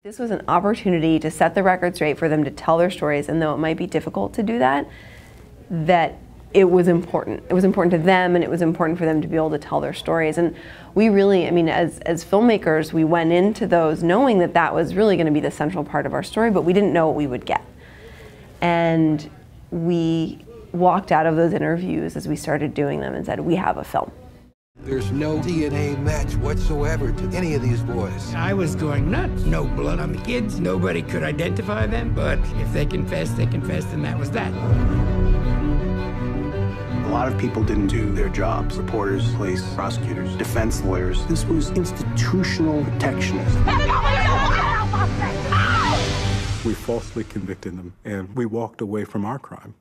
This was an opportunity to set the record straight for them to tell their stories, and though it might be difficult to do that, it was important. It was important to them, and it was important for them to be able to tell their stories. And we really, I mean, as filmmakers, we went into those knowing that that was really going to be the central part of our story, but we didn't know what we would get. And we walked out of those interviews as we started doing them and said, we have a film. There's no DNA match whatsoever to any of these boys. I was going nuts. No blood on the kids. Nobody could identify them. But if they confessed, and that was that. A lot of people didn't do their jobs. Reporters, police, prosecutors, defense lawyers. This was institutional protectionism. We falsely convicted them, and we walked away from our crime.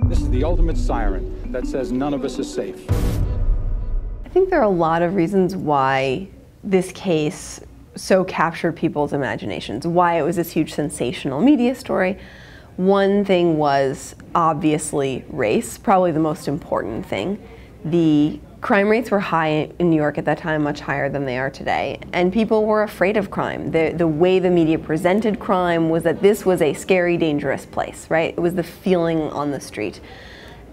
This is the ultimate siren that says none of us is safe. I think there are a lot of reasons why this case so captured people's imaginations, why it was this huge sensational media story. One thing was obviously race, probably the most important thing. The crime rates were high in New York at that time, much higher than they are today, and people were afraid of crime. The way the media presented crime was that this was a scary, dangerous place, right? It was the feeling on the street.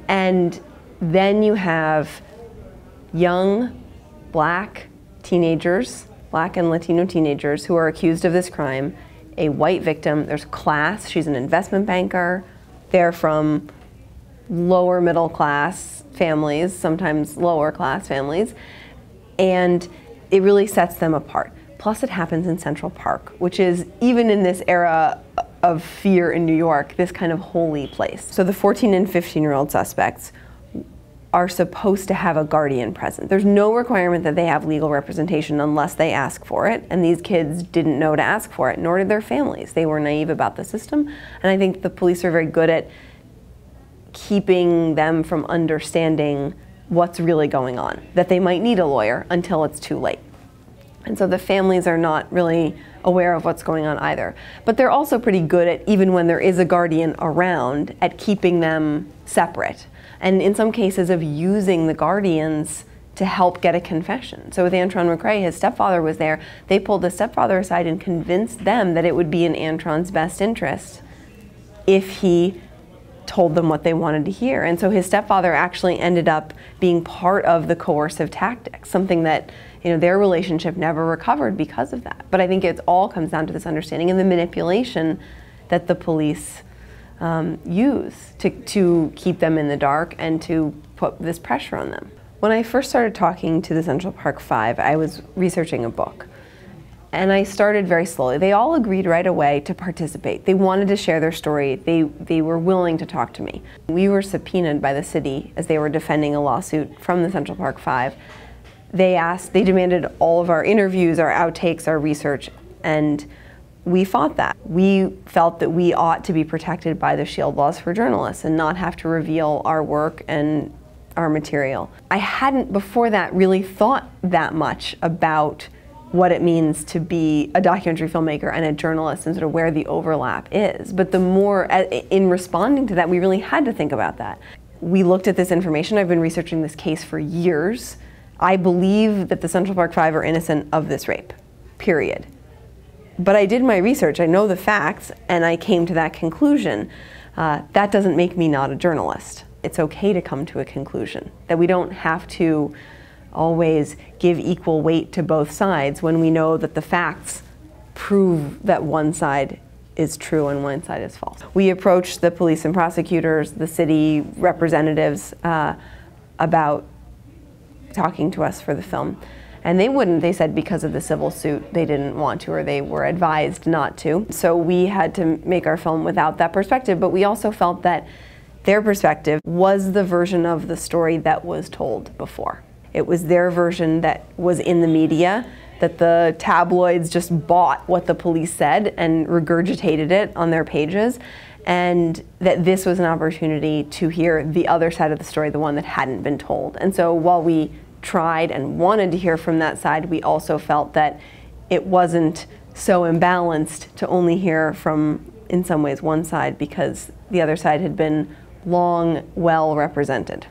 And then you have young black teenagers, black and Latino teenagers who are accused of this crime, a white victim, there's class, she's an investment banker, they're from lower middle class families, sometimes lower class families, and it really sets them apart. Plus it happens in Central Park, which is, even in this era of fear in New York, this kind of holy place. So the 14 and 15-year-old suspects are supposed to have a guardian present. There's no requirement that they have legal representation unless they ask for it, and these kids didn't know to ask for it, nor did their families. They were naive about the system, and I think the police are very good at keeping them from understanding what's really going on, that they might need a lawyer until it's too late. And so the families are not really aware of what's going on either. But they're also pretty good at, even when there is a guardian around, at keeping them separate. And in some cases of using the guardians to help get a confession. So with Antron McCray, his stepfather was there. They pulled the stepfather aside and convinced them that it would be in Antron's best interest if he told them what they wanted to hear. And so his stepfather actually ended up being part of the coercive tactics, something that, you know, their relationship never recovered because of that. But I think it all comes down to this understanding and the manipulation that the police use to keep them in the dark and to put this pressure on them. When I first started talking to the Central Park Five, I was researching a book. And I started very slowly. They all agreed right away to participate. They wanted to share their story. They were willing to talk to me. We were subpoenaed by the city as they were defending a lawsuit from the Central Park Five. They demanded all of our interviews, our outtakes, our research, and we fought that. We felt that we ought to be protected by the shield laws for journalists and not have to reveal our work and our material. I hadn't before that really thought that much about what it means to be a documentary filmmaker and a journalist and sort of where the overlap is. But the more, in responding to that, we really had to think about that. We looked at this information. I've been researching this case for years. I believe that the Central Park Five are innocent of this rape, period. But I did my research, I know the facts, and I came to that conclusion. That doesn't make me not a journalist. It's okay to come to a conclusion, that we don't have to always give equal weight to both sides when we know that the facts prove that one side is true and one side is false. We approached the police and prosecutors, the city representatives about talking to us for the film. And they wouldn't. They said because of the civil suit they didn't want to, or they were advised not to. So we had to make our film without that perspective, but we also felt that their perspective was the version of the story that was told before. It was their version that was in the media, that the tabloids just bought what the police said and regurgitated it on their pages, and that this was an opportunity to hear the other side of the story, the one that hadn't been told. And so while we tried and wanted to hear from that side, we also felt that it wasn't so imbalanced to only hear from, in some ways, one side, because the other side had been long well represented.